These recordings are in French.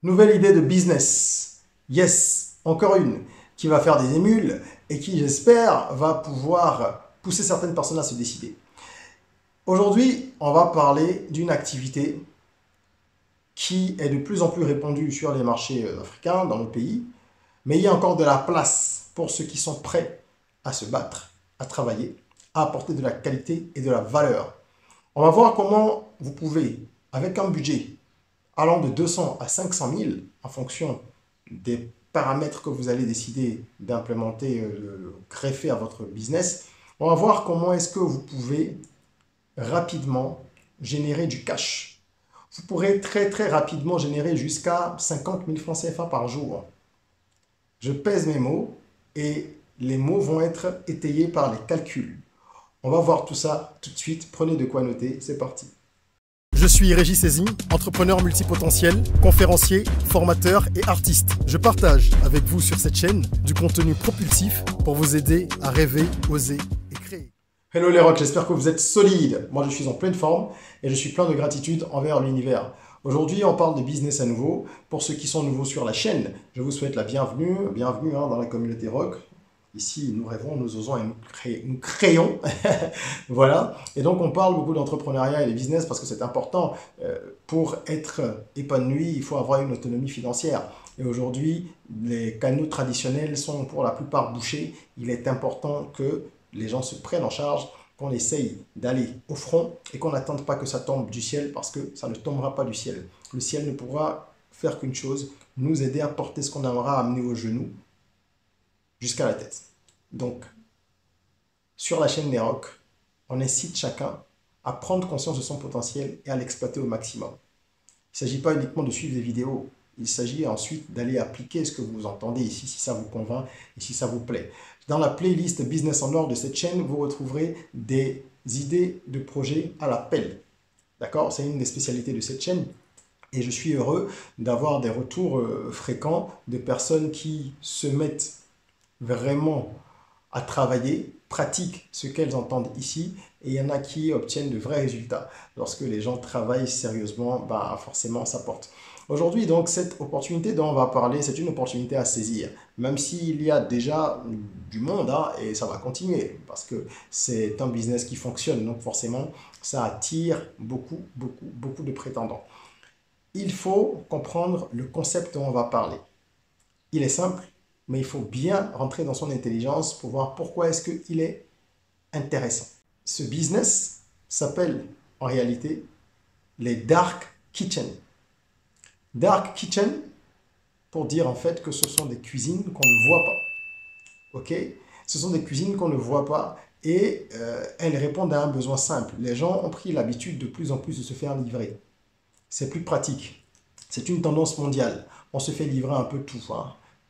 Nouvelle idée de business. Yes, encore une qui va faire des émules et qui, j'espère, va pouvoir pousser certaines personnes à se décider. Aujourd'hui, on va parler d'une activité qui est de plus en plus répandue sur les marchés africains, dans nos pays, mais il y a encore de la place pour ceux qui sont prêts à se battre, à travailler, à apporter de la qualité et de la valeur. On va voir comment vous pouvez, avec un budget allant de 200 à 500 000 en fonction des paramètres que vous allez décider d'implémenter, greffer à votre business, on va voir comment est-ce que vous pouvez rapidement générer du cash. Vous pourrez très rapidement générer jusqu'à 50 000 francs CFA par jour. Je pèse mes mots et les mots vont être étayés par les calculs. On va voir tout ça tout de suite. Prenez de quoi noter. C'est parti. Je suis Régis Sezin, entrepreneur multipotentiel, conférencier, formateur et artiste. Je partage avec vous sur cette chaîne du contenu propulsif pour vous aider à rêver, oser et créer. Hello les rocks, j'espère que vous êtes solides. Moi je suis en pleine forme et je suis plein de gratitude envers l'univers. Aujourd'hui on parle de business à nouveau. Pour ceux qui sont nouveaux sur la chaîne, je vous souhaite la bienvenue, dans la communauté rock. Ici, nous rêvons, nous osons et nous créons. Voilà. Et donc, on parle beaucoup d'entrepreneuriat et de business parce que c'est important. Pour être épanoui, il faut avoir une autonomie financière. Et aujourd'hui, les canaux traditionnels sont pour la plupart bouchés. Il est important que les gens se prennent en charge, qu'on essaye d'aller au front et qu'on n'attende pas que ça tombe du ciel parce que ça ne tombera pas du ciel. Le ciel ne pourra faire qu'une chose, nous aider à porter ce qu'on aimera amener aux genoux jusqu'à la tête. Donc, sur la chaîne des Rocs, on incite chacun à prendre conscience de son potentiel et à l'exploiter au maximum. Il ne s'agit pas uniquement de suivre des vidéos, il s'agit ensuite d'aller appliquer ce que vous entendez ici, si ça vous convainc et si ça vous plaît. Dans la playlist Business en or de cette chaîne, vous retrouverez des idées de projets à l'appel. D'accord? C'est une des spécialités de cette chaîne. Et je suis heureux d'avoir des retours fréquents de personnes qui se mettent vraiment à travailler, pratiquent ce qu'elles entendent ici, et il y en a qui obtiennent de vrais résultats. Lorsque les gens travaillent sérieusement, forcément ça porte. Aujourd'hui, donc, cette opportunité dont on va parler, c'est une opportunité à saisir, même s'il y a déjà du monde, et ça va continuer, parce que c'est un business qui fonctionne, donc forcément, ça attire beaucoup de prétendants. Il faut comprendre le concept dont on va parler. Il est simple, mais il faut bien rentrer dans son intelligence pour voir pourquoi est-ce qu'il est intéressant. Ce business s'appelle en réalité les Dark Kitchen. Dark Kitchen, pour dire en fait que ce sont des cuisines qu'on ne voit pas. Ok? Ce sont des cuisines qu'on ne voit pas et elles répondent à un besoin simple. Les gens ont pris l'habitude de plus en plus de se faire livrer. C'est plus pratique. C'est une tendance mondiale. On se fait livrer un peu tout,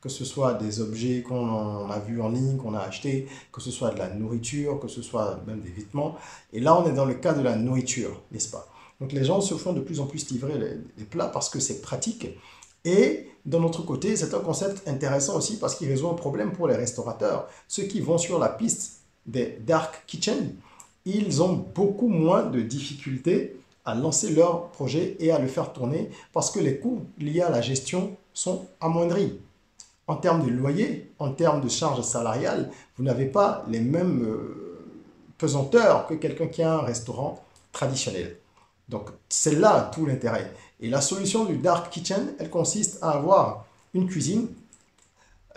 que ce soit des objets qu'on a vus en ligne, qu'on a achetés, que ce soit de la nourriture, que ce soit même des vêtements. Et là, on est dans le cas de la nourriture, n'est-ce pas? Donc les gens se font de plus en plus livrer les plats parce que c'est pratique. Et d'un autre côté, c'est un concept intéressant aussi parce qu'il résout un problème pour les restaurateurs. Ceux qui vont sur la piste des dark kitchen, ils ont beaucoup moins de difficultés à lancer leur projet et à le faire tourner parce que les coûts liés à la gestion sont amoindris. En termes de loyer, en termes de charges salariales, vous n'avez pas les mêmes pesanteurs que quelqu'un qui a un restaurant traditionnel. Donc, c'est là tout l'intérêt. Et la solution du Dark Kitchen, elle consiste à avoir une cuisine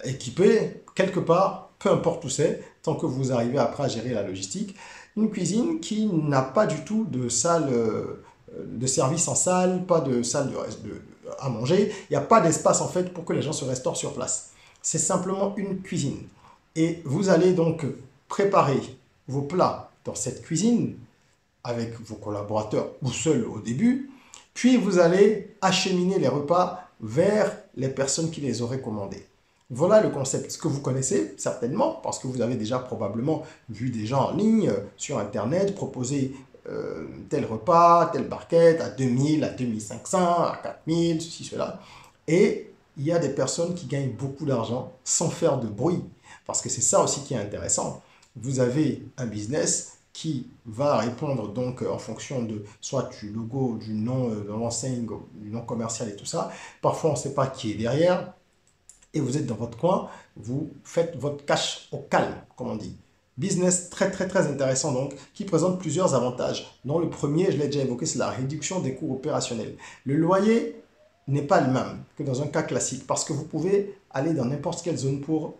équipée quelque part, peu importe où c'est, tant que vous arrivez après à gérer la logistique. Une cuisine qui n'a pas du tout de salle de service en salle, pas de salle à manger. Il n'y a pas d'espace en fait pour que les gens se restaurent sur place. C'est simplement une cuisine. Et vous allez donc préparer vos plats dans cette cuisine avec vos collaborateurs ou seul au début. Puis vous allez acheminer les repas vers les personnes qui les auraient commandés. Voilà le concept, ce que vous connaissez certainement, parce que vous avez déjà probablement vu des gens en ligne sur Internet proposer tel repas, telle barquette à 2000, à 2500, à 4000, ceci, cela. Et il y a des personnes qui gagnent beaucoup d'argent sans faire de bruit, parce que c'est ça aussi qui est intéressant. Vous avez un business qui va répondre donc en fonction de soit du logo, du nom de l'enseigne, du nom commercial et tout ça. Parfois, on ne sait pas qui est derrière et vous êtes dans votre coin, vous faites votre cash au calme, comme on dit. Business très intéressant donc, qui présente plusieurs avantages. Dont le premier, je l'ai déjà évoqué, c'est la réduction des coûts opérationnels. Le loyer n'est pas le même que dans un cas classique parce que vous pouvez aller dans n'importe quelle zone pour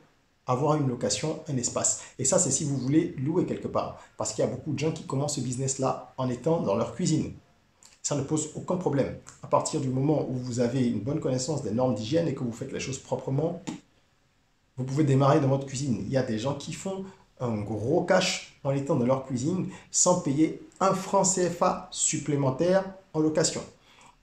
avoir une location, un espace. Et ça, c'est si vous voulez louer quelque part. Parce qu'il y a beaucoup de gens qui commencent ce business-là en étant dans leur cuisine. Ça ne pose aucun problème. À partir du moment où vous avez une bonne connaissance des normes d'hygiène et que vous faites les choses proprement, vous pouvez démarrer dans votre cuisine. Il y a des gens qui font un gros cash en étant dans leur cuisine sans payer un franc CFA supplémentaire en location.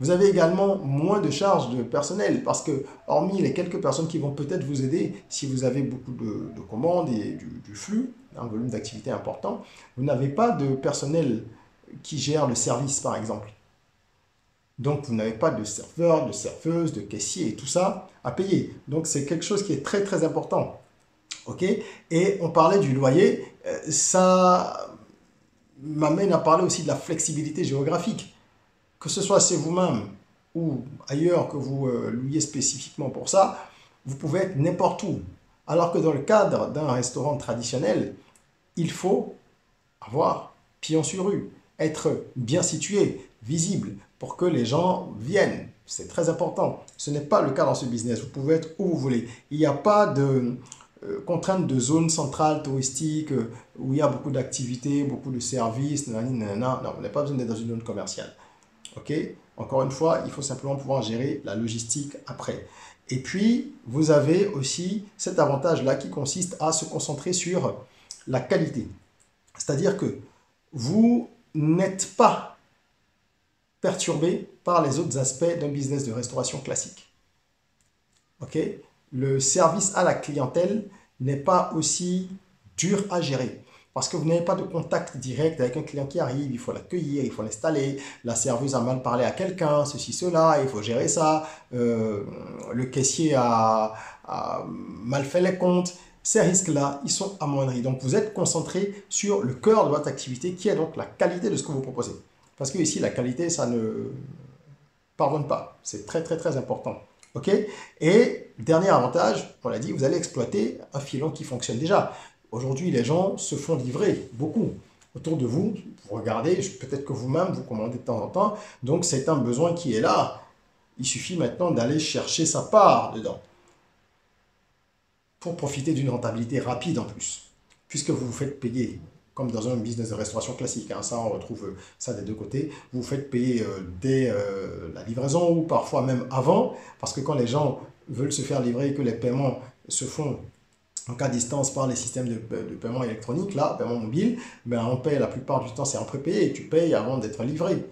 Vous avez également moins de charges de personnel parce que, hormis les quelques personnes qui vont peut-être vous aider si vous avez beaucoup de commandes et du flux, un volume d'activité important, vous n'avez pas de personnel qui gère le service, par exemple. Donc, vous n'avez pas de serveur, de serveuse, de caissier et tout ça à payer. Donc, c'est quelque chose qui est très important. OK? Et on parlait du loyer. Ça m'amène à parler aussi de la flexibilité géographique. Que ce soit chez vous-même ou ailleurs que vous louiez spécifiquement pour ça, vous pouvez être n'importe où. Alors que dans le cadre d'un restaurant traditionnel, il faut avoir pied sur rue, être bien situé, visible, pour que les gens viennent. C'est très important. Ce n'est pas le cas dans ce business. Vous pouvez être où vous voulez. Il n'y a pas de contrainte de zone centrale touristique où il y a beaucoup d'activités, beaucoup de services. Nanana. Non, vous n'avez pas besoin d'être dans une zone commerciale. OK? Encore une fois, il faut simplement pouvoir gérer la logistique après. Et puis, vous avez aussi cet avantage-là qui consiste à se concentrer sur la qualité. C'est-à-dire que vous n'êtes pas perturbé par les autres aspects d'un business de restauration classique. OK? Le service à la clientèle n'est pas aussi dur à gérer. Parce que vous n'avez pas de contact direct avec un client qui arrive, il faut l'accueillir, il faut l'installer, la serveuse a mal parlé à quelqu'un, ceci, cela, il faut gérer ça, le caissier a mal fait les comptes. Ces risques-là, ils sont amoindris. Donc, vous êtes concentré sur le cœur de votre activité, qui est donc la qualité de ce que vous proposez. Parce que ici, la qualité, ça ne pardonne pas. C'est très important. OK? Et dernier avantage, on l'a dit, vous allez exploiter un filon qui fonctionne déjà. Aujourd'hui, les gens se font livrer beaucoup. Autour de vous, vous regardez, peut-être que vous-même, vous commandez de temps en temps. Donc, c'est un besoin qui est là. Il suffit maintenant d'aller chercher sa part dedans pour profiter d'une rentabilité rapide en plus, puisque vous vous faites payer, comme dans un business de restauration classique. Hein, ça, on retrouve ça des deux côtés. Vous vous faites payer dès la livraison ou parfois même avant, parce que quand les gens veulent se faire livrer et que les paiements se font en cas distance par les systèmes de paiement électronique, là, paiement mobile, ben on paye la plupart du temps, c'est en prépayé et tu payes avant d'être livré.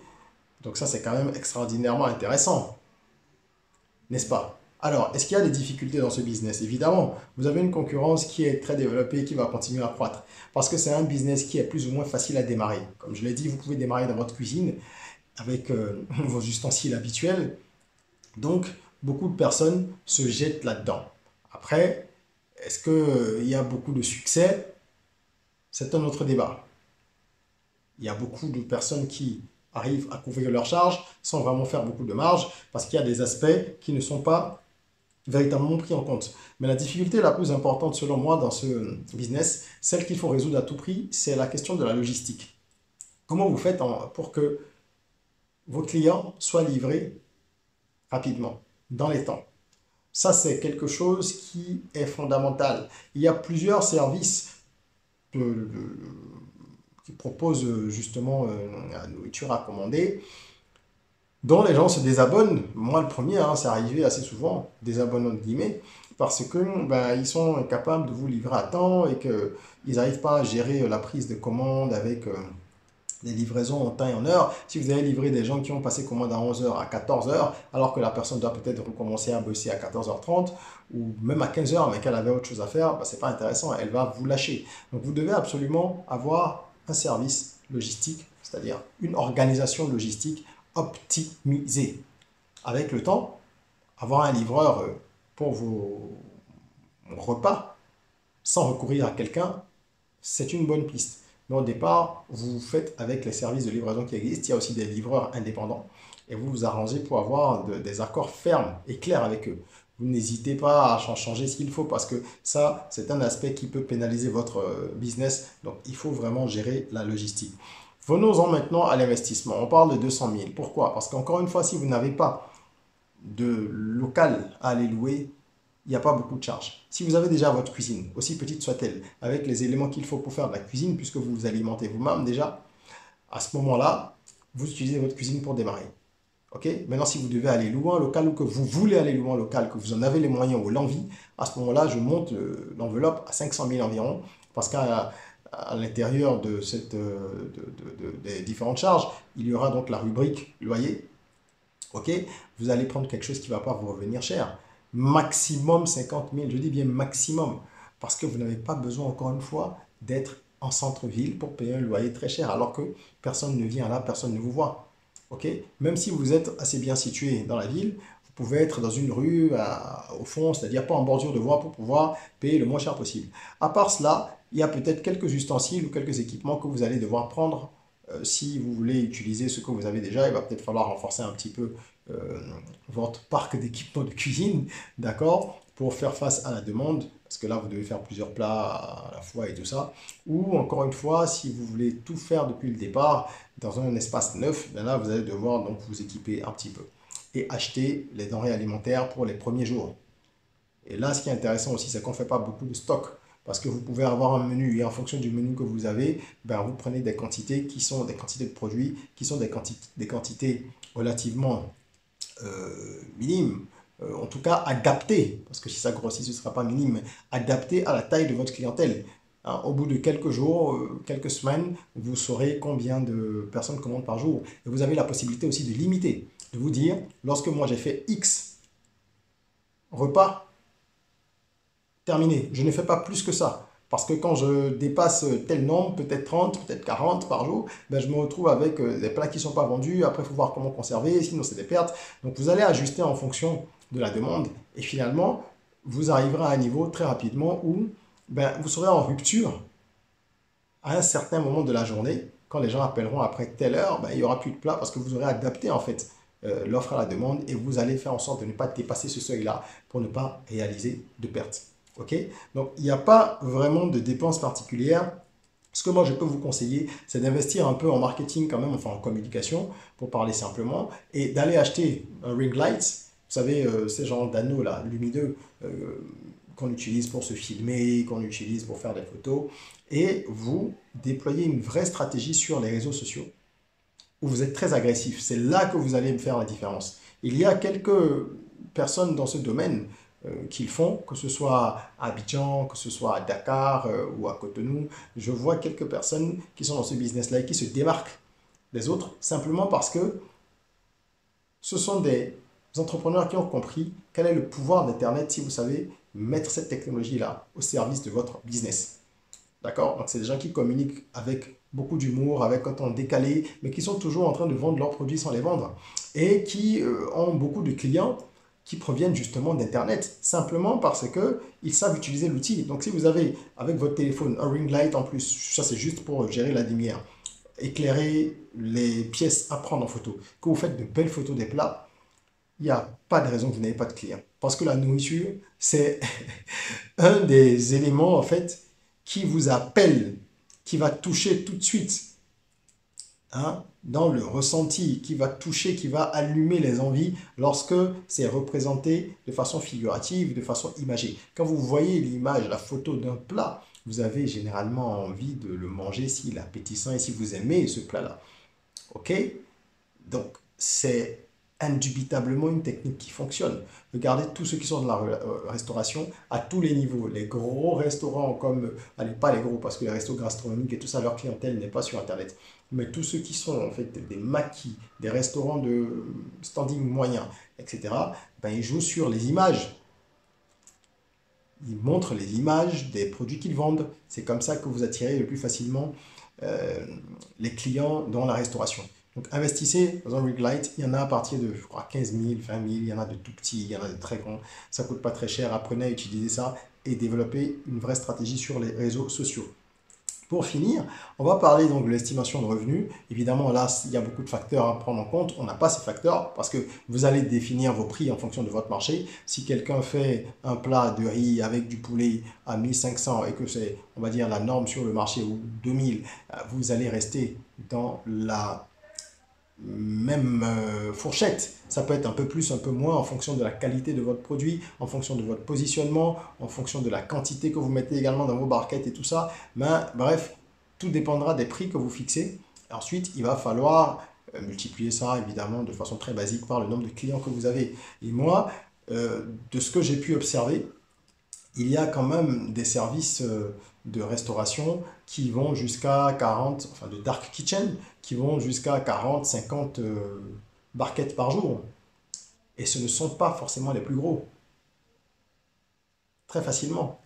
Donc ça, c'est quand même extraordinairement intéressant, n'est-ce pas? Alors, est-ce qu'il y a des difficultés dans ce business? Évidemment, vous avez une concurrence qui est très développée et qui va continuer à croître. Parce que c'est un business qui est plus ou moins facile à démarrer. Comme je l'ai dit, vous pouvez démarrer dans votre cuisine avec vos ustensiles habituels. Donc, beaucoup de personnes se jettent là-dedans. Après, est-ce qu'il y a beaucoup de succès? C'est un autre débat. Il y a beaucoup de personnes qui arrivent à couvrir leurs charges sans vraiment faire beaucoup de marge parce qu'il y a des aspects qui ne sont pas véritablement pris en compte. Mais la difficulté la plus importante selon moi dans ce business, celle qu'il faut résoudre à tout prix, c'est la question de la logistique. Comment vous faites pour que vos clients soient livrés rapidement, dans les temps? Ça, c'est quelque chose qui est fondamental. Il y a plusieurs services qui proposent justement la nourriture à commander, dont les gens se désabonnent. Moi, le premier, hein, c'est arrivé assez souvent, désabonnement de guillemets, parce que ils sont incapables de vous livrer à temps et qu'ils n'arrivent pas à gérer la prise de commande avec des livraisons en temps et en heure. Si vous avez livré des gens qui ont passé commande à 11 h, à 14 h, alors que la personne doit peut-être recommencer à bosser à 14 h 30 ou même à 15 h, mais qu'elle avait autre chose à faire, c'est pas intéressant, elle va vous lâcher. Donc vous devez absolument avoir un service logistique, c'est-à-dire une organisation logistique optimisée. Avec le temps, avoir un livreur pour vos repas sans recourir à quelqu'un, c'est une bonne piste. Mais au départ, vous faites avec les services de livraison qui existent. Il y a aussi des livreurs indépendants et vous vous arrangez pour avoir des accords fermes et clairs avec eux. Vous n'hésitez pas à changer ce qu'il faut parce que ça, c'est un aspect qui peut pénaliser votre business. Donc, il faut vraiment gérer la logistique. Venons-en maintenant à l'investissement. On parle de 200 000. Pourquoi? Parce qu'encore une fois, si vous n'avez pas de local à aller louer, il n'y a pas beaucoup de charges. Si vous avez déjà votre cuisine, aussi petite soit-elle, avec les éléments qu'il faut pour faire de la cuisine, puisque vous vous alimentez vous-même déjà, à ce moment-là, vous utilisez votre cuisine pour démarrer. Ok? Maintenant, si vous devez aller louer un local ou que vous voulez aller louer un local, que vous en avez les moyens ou l'envie, à ce moment-là, je monte l'enveloppe à 500 000 environ, parce qu'à l'intérieur de des différentes charges, il y aura donc la rubrique loyer. Ok? Vous allez prendre quelque chose qui ne va pas vous revenir cher. Maximum 50 000, je dis bien maximum, parce que vous n'avez pas besoin, encore une fois, d'être en centre-ville pour payer un loyer très cher, alors que personne ne vient là, personne ne vous voit. Ok? Même si vous êtes assez bien situé dans la ville, vous pouvez être dans une rue au fond, c'est-à-dire pas en bordure de voie pour pouvoir payer le moins cher possible. À part cela, il y a peut-être quelques ustensiles ou quelques équipements que vous allez devoir prendre si vous voulez utiliser ce que vous avez déjà. Il va peut-être falloir renforcer un petit peu votre parc d'équipements de cuisine, d'accord, pour faire face à la demande, parce que là, vous devez faire plusieurs plats à la fois et tout ça. Ou encore une fois, si vous voulez tout faire depuis le départ, dans un espace neuf, ben là, vous allez devoir donc vous équiper un petit peu et acheter les denrées alimentaires pour les premiers jours. Et là, ce qui est intéressant aussi, c'est qu'on ne fait pas beaucoup de stock. Parce que vous pouvez avoir un menu et en fonction du menu que vous avez, ben vous prenez des quantités qui sont des quantités de produits, qui sont des quantités relativement minimes, en tout cas adaptées, parce que si ça grossit, ce ne sera pas minime, mais adaptées à la taille de votre clientèle. Hein, au bout de quelques jours, quelques semaines, vous saurez combien de personnes commandent par jour. Et vous avez la possibilité aussi de limiter, de vous dire, lorsque moi j'ai fait X repas, terminé. Je ne fais pas plus que ça. Parce que quand je dépasse tel nombre, peut-être 30, peut-être 40 par jour, ben je me retrouve avec des plats qui ne sont pas vendus. Après, il faut voir comment conserver, sinon c'est des pertes. Donc, vous allez ajuster en fonction de la demande. Et finalement, vous arriverez à un niveau très rapidement où ben, vous serez en rupture à un certain moment de la journée. Quand les gens appelleront après telle heure, ben, il n'y aura plus de plats parce que vous aurez adapté en fait l'offre à la demande et vous allez faire en sorte de ne pas dépasser ce seuil-là pour ne pas réaliser de pertes. Ok? Donc, il n'y a pas vraiment de dépenses particulières. Ce que moi, je peux vous conseiller, c'est d'investir un peu en marketing quand même, enfin en communication, pour parler simplement, et d'aller acheter un ring light. Vous savez, ces genres d'anneaux là, lumineux qu'on utilise pour se filmer, qu'on utilise pour faire des photos, et vous déployez une vraie stratégie sur les réseaux sociaux où vous êtes très agressif. C'est là que vous allez me faire la différence. Il y a quelques personnes dans ce domaine qu'ils font, que ce soit à Abidjan, que ce soit à Dakar ou à Cotonou. Je vois quelques personnes qui sont dans ce business-là et qui se démarquent des autres simplement parce que ce sont des entrepreneurs qui ont compris quel est le pouvoir d'Internet si vous savez mettre cette technologie-là au service de votre business. D'accord? Donc, c'est des gens qui communiquent avec beaucoup d'humour, avec un ton décalé, mais qui sont toujours en train de vendre leurs produits sans les vendre et qui ont beaucoup de clients qui proviennent justement d'Internet, simplement parce qu'ils savent utiliser l'outil. Donc, si vous avez avec votre téléphone un ring light en plus, ça c'est juste pour gérer la lumière, éclairer les pièces à prendre en photo, que vous faites de belles photos des plats, il n'y a pas de raison que vous n'ayez pas de clients. Parce que la nourriture, c'est un des éléments en fait qui vous appelle, qui va toucher tout de suite. Hein, dans le ressenti, qui va toucher, qui va allumer les envies lorsque c'est représenté de façon figurative, de façon imagée. Quand vous voyez l'image, la photo d'un plat, vous avez généralement envie de le manger s'il est appétissant et si vous aimez ce plat-là. Ok? Donc, c'est indubitablement une technique qui fonctionne. Regardez tous ceux qui sont dans la restauration à tous les niveaux. Les gros restaurants comme, allez, pas les gros parce que les restos gastronomiques et tout ça, leur clientèle n'est pas sur Internet. Mais tous ceux qui sont en fait des maquis, des restaurants de standing moyen, etc., ben, ils jouent sur les images. Ils montrent les images des produits qu'ils vendent. C'est comme ça que vous attirez le plus facilement les clients dans la restauration. Donc, investissez dans un ring light. Il y en a à partir de, je crois, 15 000, 20 000. Il y en a de tout petits, il y en a de très grands. Ça ne coûte pas très cher. Apprenez à utiliser ça et développez une vraie stratégie sur les réseaux sociaux. Pour finir, on va parler donc de l'estimation de revenus. Évidemment, là, il y a beaucoup de facteurs à prendre en compte. On n'a pas ces facteurs parce que vous allez définir vos prix en fonction de votre marché. Si quelqu'un fait un plat de riz avec du poulet à 1500 et que c'est, on va dire, la norme sur le marché ou 2000, vous allez rester dans la même fourchette. Ça peut être un peu plus, un peu moins en fonction de la qualité de votre produit, en fonction de votre positionnement, en fonction de la quantité que vous mettez également dans vos barquettes et tout ça. Mais bref, tout dépendra des prix que vous fixez. Ensuite, il va falloir multiplier ça évidemment de façon très basique par le nombre de clients que vous avez. Et moi, de ce que j'ai pu observer, il y a quand même des services de restauration qui vont jusqu'à 40, enfin de dark kitchen, qui vont jusqu'à 40, 50 barquettes par jour. Et ce ne sont pas forcément les plus gros. Très facilement.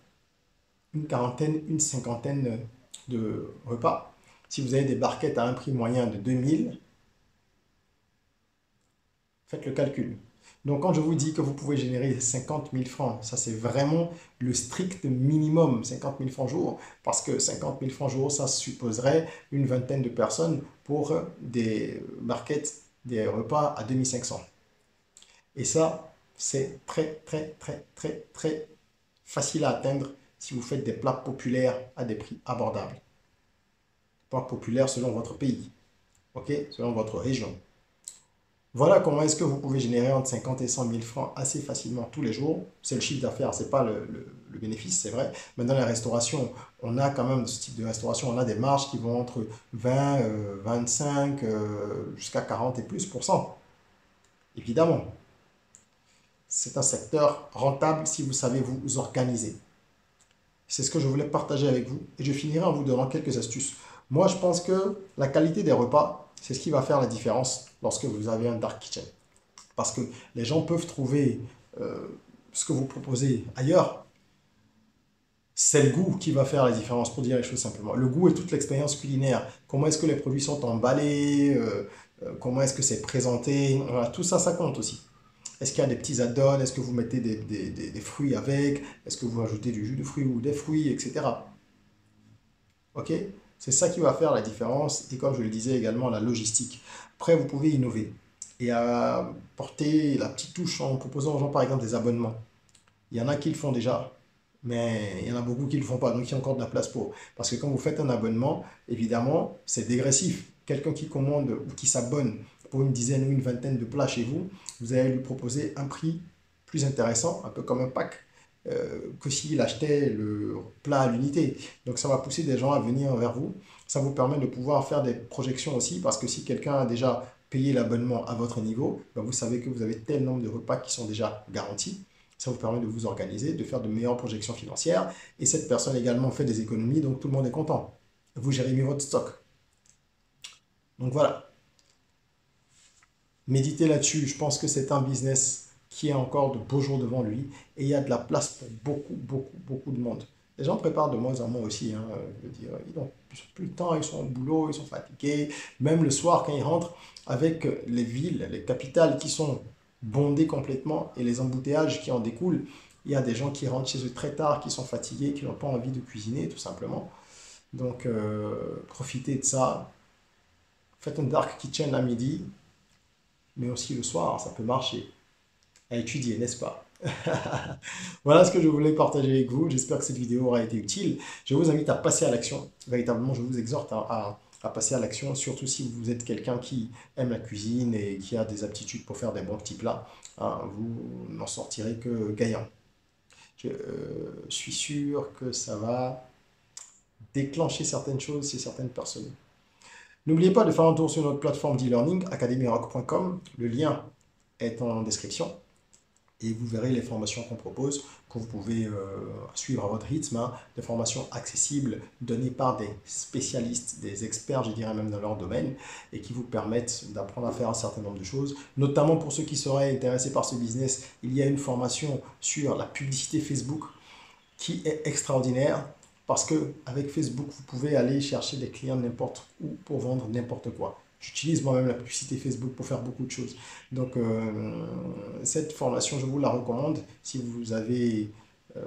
Une quarantaine, une cinquantaine de repas. Si vous avez des barquettes à un prix moyen de 2000, faites le calcul. Donc, quand je vous dis que vous pouvez générer 50 000 francs, ça c'est vraiment le strict minimum, 50 000 francs jour, parce que 50 000 francs jour, ça supposerait une vingtaine de personnes pour des barquettes, des repas à 2500. Et ça, c'est très, très, très, très, très facile à atteindre si vous faites des plats populaires à des prix abordables. Plats populaires selon votre pays, ok, selon votre région. Voilà comment est-ce que vous pouvez générer entre 50 et 100 000 francs assez facilement tous les jours. C'est le chiffre d'affaires, ce n'est pas le bénéfice, c'est vrai. Mais dans la restauration, on a quand même ce type de restauration, on a des marges qui vont entre 20, 25, jusqu'à 40 et plus %. Évidemment, c'est un secteur rentable si vous savez vous organiser. C'est ce que je voulais partager avec vous. Et je finirai en vous donnant quelques astuces. Moi, je pense que la qualité des repas, c'est ce qui va faire la différence lorsque vous avez un dark kitchen. Parce que les gens peuvent trouver ce que vous proposez ailleurs. C'est le goût qui va faire la différence, pour dire les choses simplement. Le goût et toute l'expérience culinaire. Comment est-ce que les produits sont emballés, comment est-ce que c'est présenté. Voilà, tout ça, ça compte aussi. Est-ce qu'il y a des petits add-ons? Est-ce que vous mettez des fruits avec? Est-ce que vous ajoutez du jus de fruits ou des fruits, etc. Ok? C'est ça qui va faire la différence. Et comme je le disais également, la logistique. Après, vous pouvez innover et apporter la petite touche en proposant aux gens, par exemple, des abonnements. Il y en a qui le font déjà, mais il y en a beaucoup qui ne le font pas. Donc, il y a encore de la place pour. Parce que quand vous faites un abonnement, évidemment, c'est dégressif. Quelqu'un qui commande ou qui s'abonne pour une dizaine ou une vingtaine de plats chez vous, vous allez lui proposer un prix plus intéressant, un peu comme un pack, que s'il achetait le plat à l'unité. Donc ça va pousser des gens à venir vers vous. Ça vous permet de pouvoir faire des projections aussi, parce que si quelqu'un a déjà payé l'abonnement à votre niveau, ben vous savez que vous avez tel nombre de repas qui sont déjà garantis. Ça vous permet de vous organiser, de faire de meilleures projections financières. Et cette personne également fait des économies, donc tout le monde est content. Vous gérez mieux votre stock. Donc voilà. Méditez là-dessus. Je pense que c'est un business qui a encore de beaux jours devant lui et il y a de la place pour beaucoup, beaucoup, beaucoup de monde. Les gens préparent de moins en moins aussi. Hein, je veux dire, ils n'ont plus le temps, ils sont au boulot, ils sont fatigués. Même le soir, quand ils rentrent, avec les villes, les capitales qui sont bondées complètement et les embouteillages qui en découlent, il y a des gens qui rentrent chez eux très tard, qui sont fatigués, qui n'ont pas envie de cuisiner, tout simplement. Donc, profitez de ça. Faites un dark kitchen à midi, mais aussi le soir, ça peut marcher. À étudier, n'est-ce pas? Voilà ce que je voulais partager avec vous. J'espère que cette vidéo aura été utile. Je vous invite à passer à l'action. Véritablement, je vous exhorte à passer à l'action, surtout si vous êtes quelqu'un qui aime la cuisine et qui a des aptitudes pour faire des bons petits plats. Hein, vous n'en sortirez que gagnant. Je suis sûr que ça va déclencher certaines choses chez certaines personnes. N'oubliez pas de faire un tour sur notre plateforme d'e-learning, academyrock.com. Le lien est en description. Et vous verrez les formations qu'on propose, que vous pouvez suivre à votre rythme, hein, des formations accessibles, données par des spécialistes, des experts, je dirais même dans leur domaine, et qui vous permettent d'apprendre à faire un certain nombre de choses. Notamment pour ceux qui seraient intéressés par ce business, il y a une formation sur la publicité Facebook qui est extraordinaire, parce qu'avec Facebook, vous pouvez aller chercher des clients n'importe où pour vendre n'importe quoi. J'utilise moi-même la publicité Facebook pour faire beaucoup de choses. Donc, cette formation, je vous la recommande si vous avez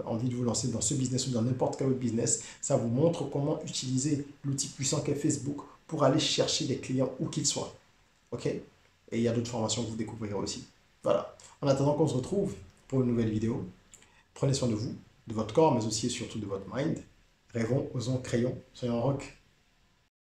envie de vous lancer dans ce business ou dans n'importe quel autre business, ça vous montre comment utiliser l'outil puissant qu'est Facebook pour aller chercher des clients où qu'ils soient. Ok? Et il y a d'autres formations que vous découvrirez aussi. Voilà. En attendant qu'on se retrouve pour une nouvelle vidéo, prenez soin de vous, de votre corps, mais aussi et surtout de votre mind. Rêvons, osons, créons, soyons rock.